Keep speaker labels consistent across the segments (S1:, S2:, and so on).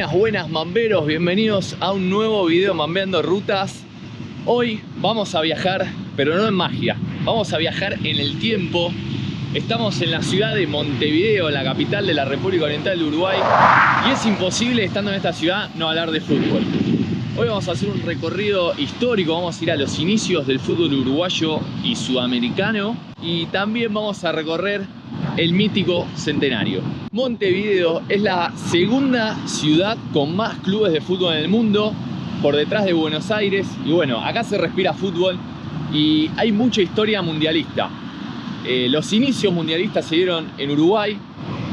S1: Buenas, buenas mamberos, bienvenidos a un nuevo video Mambeando Rutas. Hoy vamos a viajar, pero no en magia, vamos a viajar en el tiempo. Estamos en la ciudad de Montevideo, la capital de la República Oriental de Uruguay, y es imposible, estando en esta ciudad, no hablar de fútbol. Hoy vamos a hacer un recorrido histórico, vamos a ir a los inicios del fútbol uruguayo y sudamericano, y también vamos a recorrer el mítico Centenario. Montevideo es la segunda ciudad con más clubes de fútbol en el mundo, por detrás de Buenos Aires, y bueno, acá se respira fútbol y hay mucha historia mundialista. Los inicios mundialistas se dieron en Uruguay,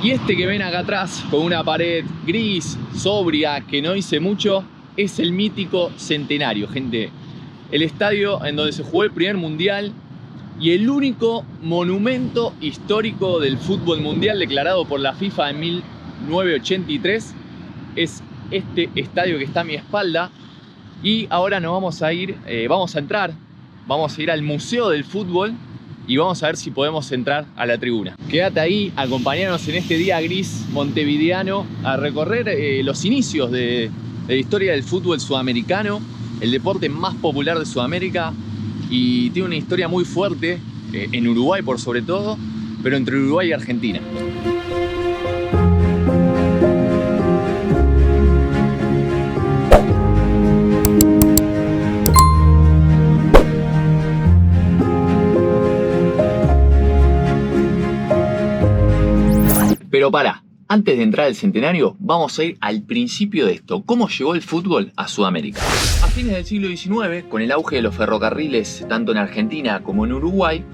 S1: y este que ven acá atrás con una pared gris, sobria, que no dice mucho, es el mítico Centenario, gente. El estadio en donde se jugó el primer mundial y el único monumento histórico del fútbol mundial declarado por la FIFA en 1983 es este estadio que está a mi espalda. Y ahora nos vamos a ir, vamos a ir al Museo del Fútbol y vamos a ver si podemos entrar a la tribuna. Quédate ahí, acompañanos en este día gris montevideano a recorrer los inicios de la historia del fútbol sudamericano, el deporte más popular de Sudamérica, y tiene una historia muy fuerte en Uruguay por sobre todo, pero entre Uruguay y Argentina. Pero pará, antes de entrar al Centenario, vamos a ir al principio de esto. ¿Cómo llegó el fútbol a Sudamérica? A fines del siglo XIX, con el auge de los ferrocarriles, tanto en Argentina como en Uruguay,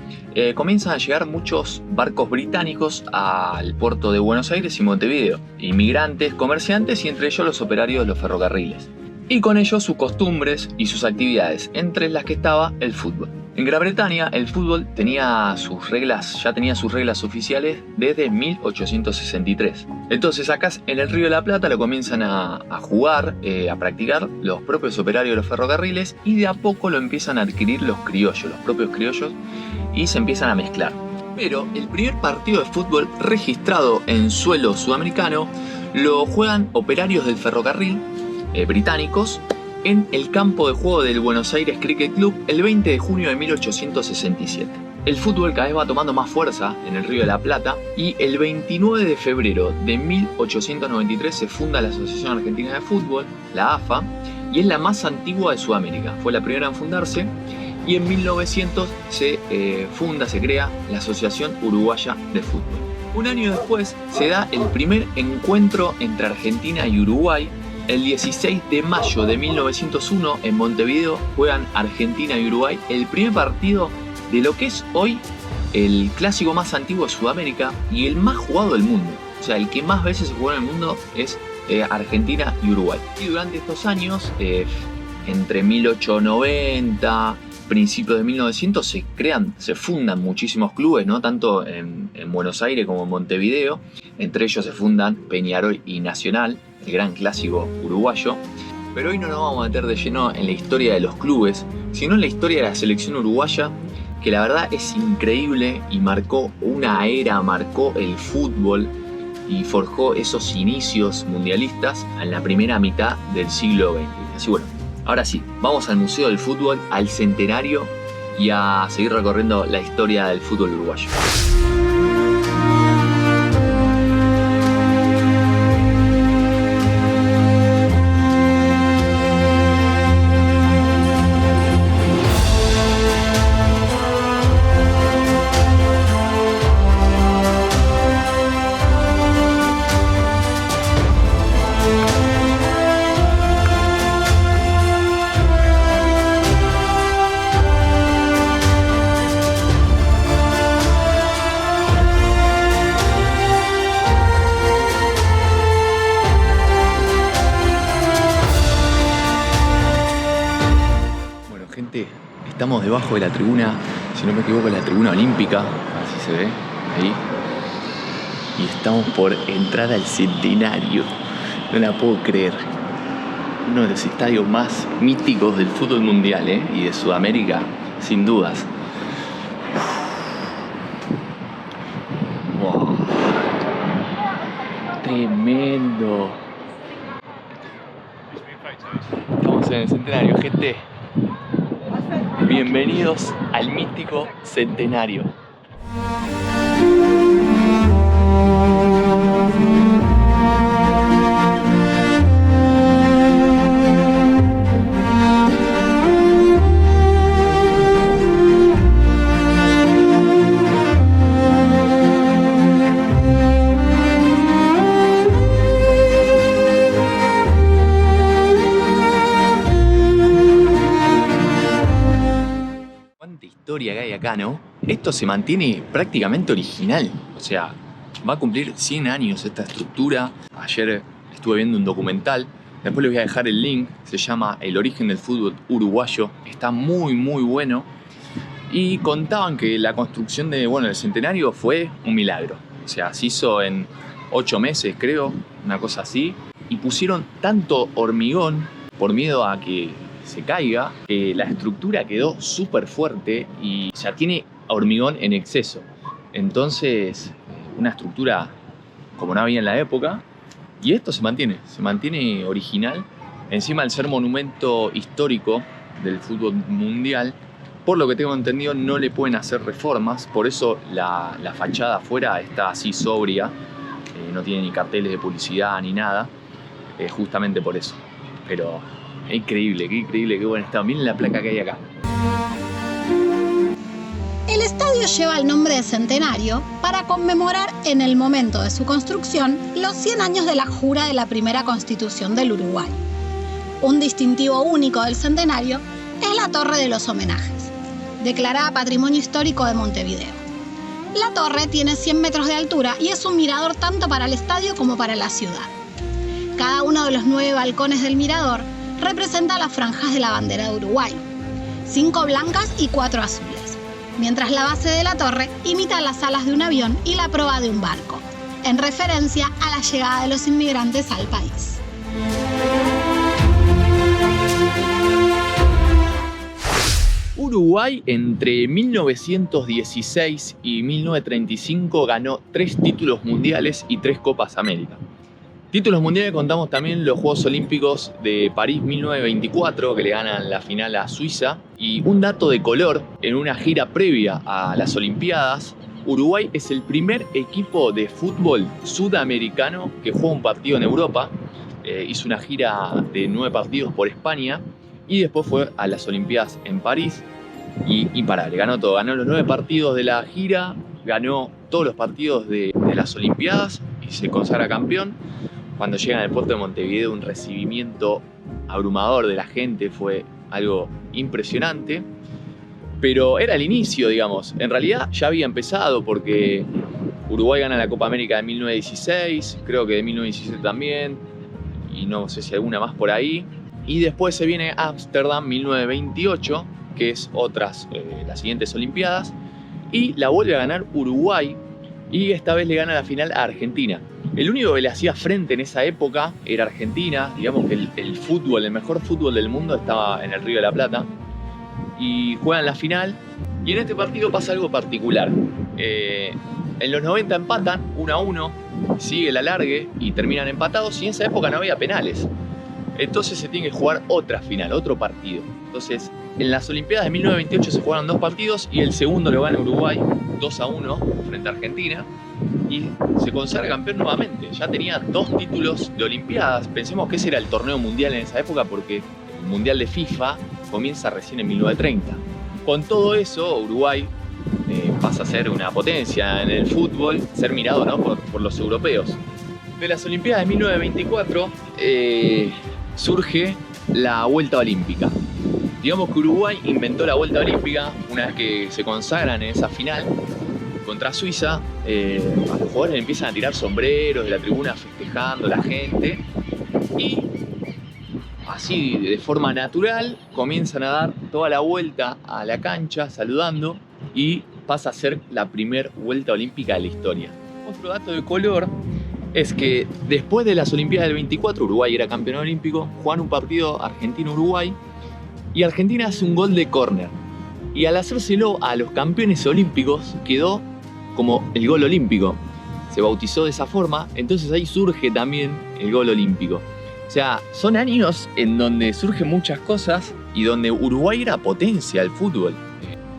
S1: comienzan a llegar muchos barcos británicos al puerto de Buenos Aires y Montevideo. Inmigrantes, comerciantes y entre ellos los operarios de los ferrocarriles. Y con ellos sus costumbres y sus actividades, entre las que estaba el fútbol. En Gran Bretaña el fútbol ya tenía sus reglas oficiales desde 1863. Entonces acá en el Río de la Plata lo comienzan a jugar, a practicar los propios operarios de los ferrocarriles, y de a poco lo empiezan a adquirir los propios criollos, y se empiezan a mezclar. Pero el primer partido de fútbol registrado en suelo sudamericano lo juegan operarios del ferrocarril británicos en el campo de juego del Buenos Aires Cricket Club el 20 de junio de 1867. El fútbol cada vez va tomando más fuerza en el Río de la Plata, y el 29 de febrero de 1893 se funda la Asociación Argentina de Fútbol, la AFA, y es la más antigua de Sudamérica. Fue la primera en fundarse, y en 1900 se crea la Asociación Uruguaya de Fútbol. Un año después se da el primer encuentro entre Argentina y Uruguay. El 16 de mayo de 1901 en Montevideo juegan Argentina y Uruguay el primer partido de lo que es hoy el clásico más antiguo de Sudamérica y el más jugado del mundo. O sea, el que más veces se jugó en el mundo es Argentina y Uruguay. Y durante estos años, entre 1890, principios de 1900, se fundan muchísimos clubes, ¿no? Tanto en Buenos Aires como en Montevideo. Entre ellos se fundan Peñarol y Nacional, el gran clásico uruguayo. Pero hoy no nos vamos a meter de lleno en la historia de los clubes, sino en la historia de la selección uruguaya, que la verdad es increíble y marcó una era, marcó el fútbol y forjó esos inicios mundialistas en la primera mitad del siglo XX. Así bueno, ahora sí, vamos al Museo del Fútbol, al Centenario, y a seguir recorriendo la historia del fútbol uruguayo. Estamos debajo de la tribuna, si no me equivoco, la tribuna olímpica, así se ve, ahí. Y estamos por entrar al Centenario. No la puedo creer. Uno de los estadios más míticos del fútbol mundial, y de Sudamérica, sin dudas. Wow. Tremendo. en el Centenario, gente. Bienvenidos al místico Centenario. Historia que hay acá, ¿no? Esto se mantiene prácticamente original, o sea, va a cumplir 100 años esta estructura. Ayer estuve viendo un documental, después les voy a dejar el link, se llama El origen del fútbol uruguayo, está muy bueno, y contaban que la construcción del Centenario fue un milagro, o sea, se hizo en 8 meses, creo, una cosa así, y pusieron tanto hormigón por miedo a que se caiga, la estructura quedó súper fuerte y ya tiene hormigón en exceso. Entonces, una estructura como no había en la época, y esto se mantiene original. Encima, al ser monumento histórico del fútbol mundial, por lo que tengo entendido, no le pueden hacer reformas, por eso la fachada afuera está así sobria, no tiene ni carteles de publicidad ni nada, justamente por eso. Pero qué increíble, qué buen estado. Miren la placa que hay acá.
S2: El estadio lleva el nombre de Centenario para conmemorar en el momento de su construcción los 100 años de la jura de la primera constitución del Uruguay. Un distintivo único del Centenario es la Torre de los Homenajes, declarada Patrimonio Histórico de Montevideo. La torre tiene 100 metros de altura y es un mirador tanto para el estadio como para la ciudad. Cada uno de los 9 balcones del mirador representa las franjas de la bandera de Uruguay, 5 blancas y 4 azules, mientras la base de la torre imita las alas de un avión y la proa de un barco, en referencia a la llegada de los inmigrantes al país.
S1: Uruguay entre 1916 y 1935 ganó 3 títulos mundiales y 3 Copas América. Títulos mundiales contamos también los Juegos Olímpicos de París 1924, que le ganan la final a Suiza. Y un dato de color, en una gira previa a las Olimpiadas, Uruguay es el primer equipo de fútbol sudamericano que juega un partido en Europa. Hizo una gira de 9 partidos por España y después fue a las Olimpiadas en París y imparable, ganó todo. Ganó los 9 partidos de la gira, ganó todos los partidos de las Olimpiadas y se consagra campeón. Cuando llegan al puerto de Montevideo, un recibimiento abrumador de la gente, fue algo impresionante. Pero era el inicio, digamos. En realidad ya había empezado porque Uruguay gana la Copa América de 1916, creo que de 1917 también, y no sé si alguna más por ahí. Y después se viene Ámsterdam 1928, que es las siguientes Olimpiadas, y la vuelve a ganar Uruguay, y esta vez le gana la final a Argentina. El único que le hacía frente en esa época era Argentina. Digamos que el mejor fútbol del mundo estaba en el Río de la Plata. Y juegan la final. Y en este partido pasa algo particular. En los 90 empatan 1-1, sigue el alargue y terminan empatados. Y en esa época no había penales. Entonces se tiene que jugar otra final, otro partido. Entonces, en las Olimpiadas de 1928 se jugaron 2 partidos y el segundo lo gana Uruguay 2-1 frente a Argentina. Y se consagra campeón nuevamente. Ya tenía 2 títulos de Olimpiadas. Pensemos que ese era el torneo mundial en esa época porque el mundial de FIFA comienza recién en 1930. Con todo eso, Uruguay pasa a ser una potencia en el fútbol, ser mirado, ¿no?, por los europeos. De las Olimpiadas de 1924 surge la Vuelta Olímpica. Digamos que Uruguay inventó la Vuelta Olímpica una vez que se consagran en esa final contra Suiza. A los jugadores empiezan a tirar sombreros de la tribuna festejando la gente y así de forma natural comienzan a dar toda la vuelta a la cancha saludando y pasa a ser la primera vuelta olímpica de la historia. Otro dato de color es que después de las Olimpiadas del 24 Uruguay era campeón olímpico, juegan un partido Argentina-Uruguay y Argentina hace un gol de córner y al hacérselo a los campeones olímpicos quedó como el gol olímpico. Se bautizó de esa forma, entonces ahí surge también el gol olímpico. O sea, son años en donde surgen muchas cosas y donde Uruguay era potencia del fútbol.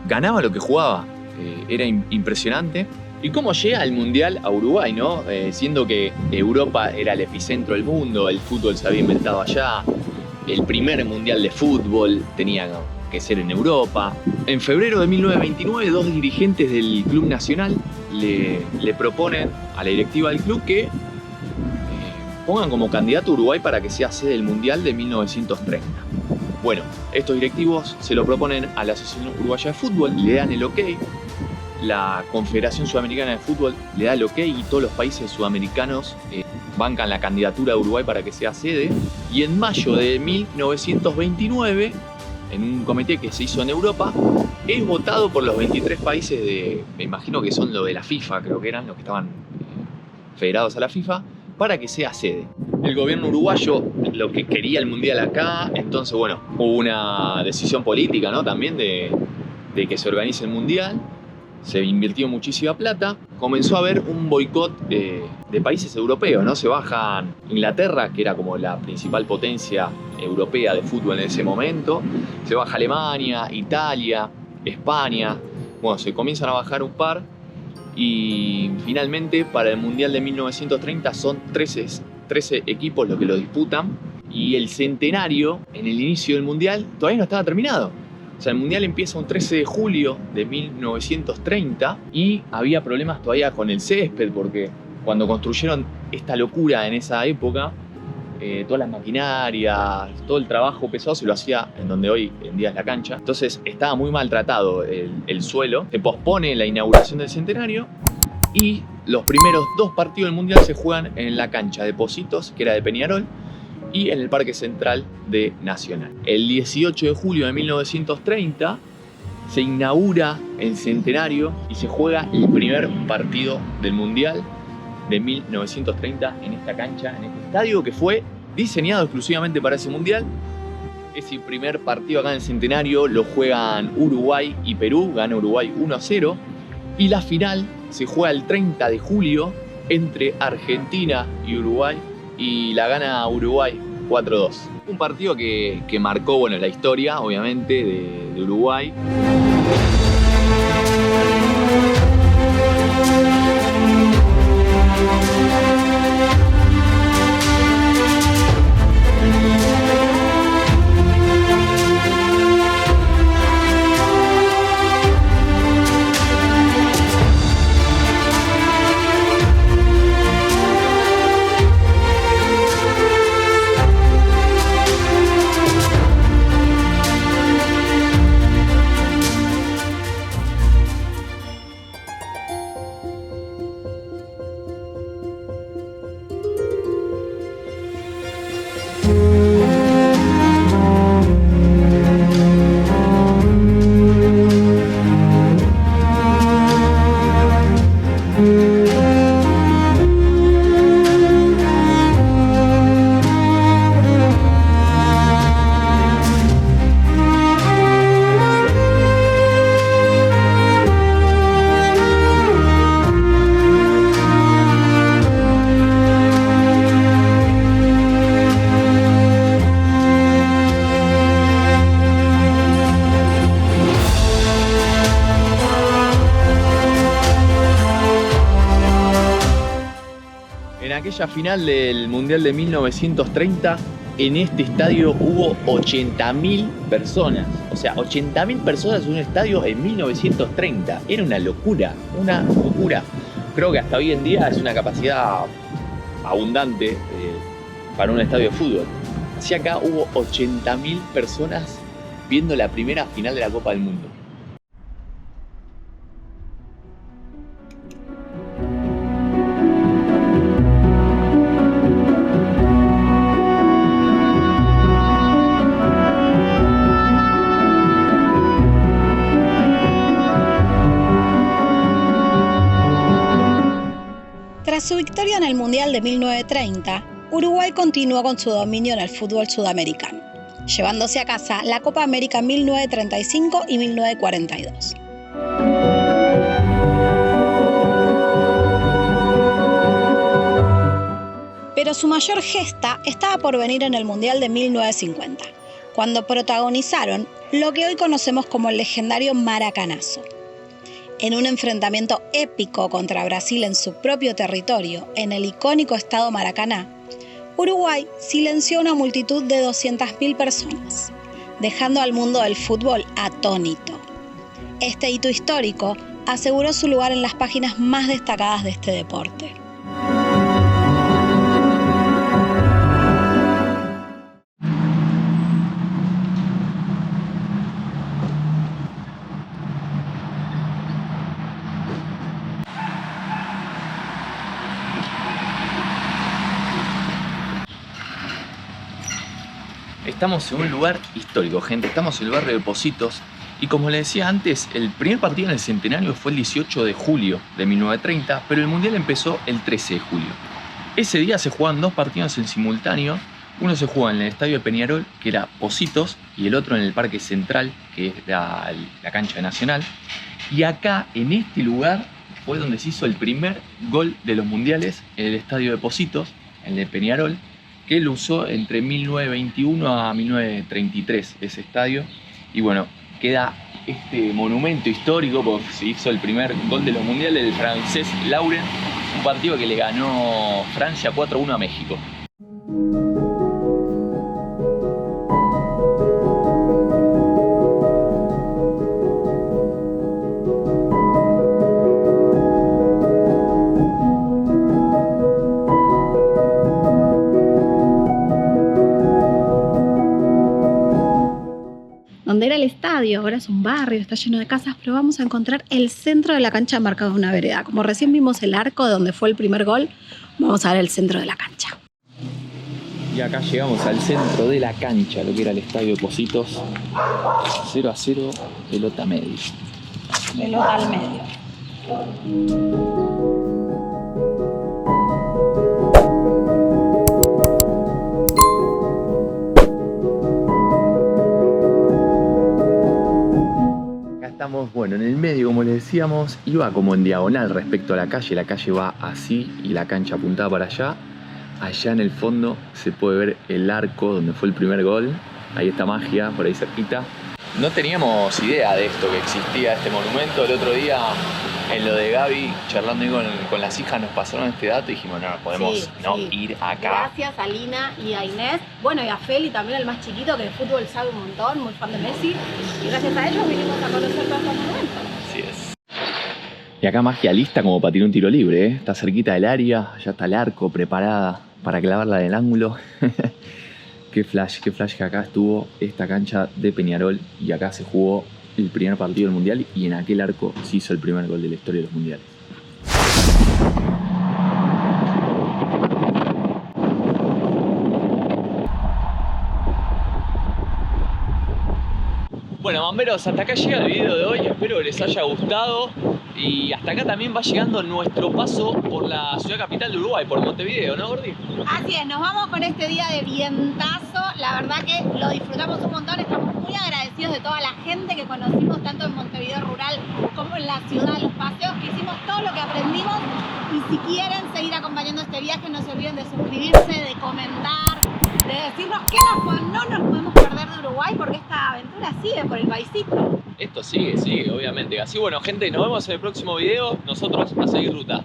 S1: Ganaba lo que jugaba, era impresionante. ¿Y cómo llega el Mundial a Uruguay, no? Siendo que Europa era el epicentro del mundo, el fútbol se había inventado allá, el primer Mundial de fútbol tenía que ser en Europa. En febrero de 1929, dos dirigentes del Club Nacional le proponen a la directiva del club que pongan como candidato a Uruguay para que sea sede del Mundial de 1930. Bueno, estos directivos se lo proponen a la Asociación Uruguaya de Fútbol, le dan el ok. La Confederación Sudamericana de Fútbol le da el ok y todos los países sudamericanos bancan la candidatura de Uruguay para que sea sede. Y en mayo de 1929, en un comité que se hizo en Europa, es votado por los 23 países me imagino que son los de la FIFA, creo que eran los que estaban federados a la FIFA, para que sea sede. El gobierno uruguayo lo que quería el Mundial acá, entonces bueno, hubo una decisión política, ¿no? También de que se organice el Mundial. Se invirtió muchísima plata, comenzó a haber un boicot de países europeos, ¿no? Se bajan Inglaterra, que era como la principal potencia europea de fútbol en ese momento, se baja Alemania, Italia, España, bueno, se comienzan a bajar un par y finalmente para el Mundial de 1930 son 13 equipos los que lo disputan y el centenario en el inicio del Mundial todavía no estaba terminado. O sea, el Mundial empieza un 13 de julio de 1930 y había problemas todavía con el césped porque cuando construyeron esta locura en esa época, todas las maquinarias, todo el trabajo pesado se lo hacía en donde hoy en día es la cancha. Entonces estaba muy maltratado el suelo. Se pospone la inauguración del centenario y los primeros 2 partidos del Mundial se juegan en la cancha de Pocitos, que era de Peñarol, y en el Parque Central de Nacional. El 18 de julio de 1930 se inaugura el centenario y se juega el primer partido del Mundial de 1930 en esta cancha, en este estadio que fue diseñado exclusivamente para ese Mundial. Ese primer partido acá en el centenario lo juegan Uruguay y Perú, gana Uruguay 1-0 y la final se juega el 30 de julio entre Argentina y Uruguay y la gana Uruguay 4-2. Un partido que marcó, bueno, la historia, obviamente, de Uruguay. En aquella final del Mundial de 1930, en este estadio hubo 80.000 personas. O sea, 80.000 personas en un estadio en 1930. Era una locura, una locura. Creo que hasta hoy en día es una capacidad abundante para un estadio de fútbol. Así acá hubo 80.000 personas viendo la primera final de la Copa del Mundo.
S2: Tras su victoria en el Mundial de 1930, Uruguay continuó con su dominio en el fútbol sudamericano, llevándose a casa la Copa América 1935 y 1942. Pero pero su mayor gesta estaba por venir en el Mundial de 1950, cuando protagonizaron lo que hoy conocemos como el legendario Maracanazo. En un enfrentamiento épico contra Brasil en su propio territorio, en el icónico estado Maracaná, Uruguay silenció a una multitud de 200.000 personas, dejando al mundo del fútbol atónito. Este hito histórico aseguró su lugar en las páginas más destacadas de este deporte.
S1: Estamos en un lugar histórico, gente. Estamos en el barrio de Pocitos. Y como les decía antes, el primer partido en el Centenario fue el 18 de julio de 1930, pero el Mundial empezó el 13 de julio. Ese día se jugaban dos partidos en simultáneo. Uno se jugaba en el estadio de Peñarol, que era Pocitos, y el otro en el Parque Central, que era la cancha de Nacional. Y acá, en este lugar, fue donde se hizo el primer gol de los mundiales, en el estadio de Pocitos, el de Peñarol, que él usó entre 1921 a 1933, ese estadio. Y bueno, queda este monumento histórico porque se hizo el primer gol de los mundiales del francés Laurent, un partido que le ganó Francia 4-1 a México.
S2: Donde era el estadio, ahora es un barrio, está lleno de casas, pero vamos a encontrar el centro de la cancha marcado en una vereda. Como recién vimos el arco donde fue el primer gol, vamos a ver el centro de la cancha.
S1: Y acá llegamos al centro de la cancha, lo que era el estadio de Pocitos. 0-0, pelota media.
S2: Pelota al medio.
S1: Estamos, bueno, en el medio, como les decíamos, iba como en diagonal respecto a la calle va así y la cancha apuntada para allá. Allá en el fondo se puede ver el arco donde fue el primer gol, ahí está Magia, por ahí cerquita. No teníamos idea de esto, que existía este monumento. El otro día en lo de Gaby, charlando ahí con las hijas, nos pasaron este dato y dijimos, no, podemos ir acá.
S2: Gracias a Lina y a Inés, bueno, y a Feli también, el más chiquito, que de fútbol sabe un montón, muy fan de Messi. Y gracias a ellos vinimos a conocer todos estos monumentos.
S1: Así es. Y acá Magia lista como para tirar un tiro libre, ¿eh? Está cerquita del área, ya está el arco preparada para clavarla en el ángulo. Qué flash que acá estuvo esta cancha de Peñarol y acá se jugó el primer partido del Mundial y en aquel arco se hizo el primer gol de la historia de los Mundiales. Bueno, mamberos, hasta acá llega el video de hoy, espero que les haya gustado. Y hasta acá también va llegando nuestro paso por la ciudad capital de Uruguay, por Montevideo, ¿no, Gordi?
S2: Así es, nos vamos con este día de vientazo. La verdad que lo disfrutamos un montón, estamos muy agradecidos de toda la gente que conocimos, tanto en Montevideo rural como en la ciudad, los paseos que hicimos, todo lo que aprendimos. Y si quieren seguir acompañando este viaje, no se olviden de suscribirse, de comentar, de decirnos que no nos podemos perder de Uruguay, porque esta aventura sigue por el paisito.
S1: Esto sigue, obviamente. Así, bueno, gente, nos vemos en el próximo video. Nosotros a seguir ruta.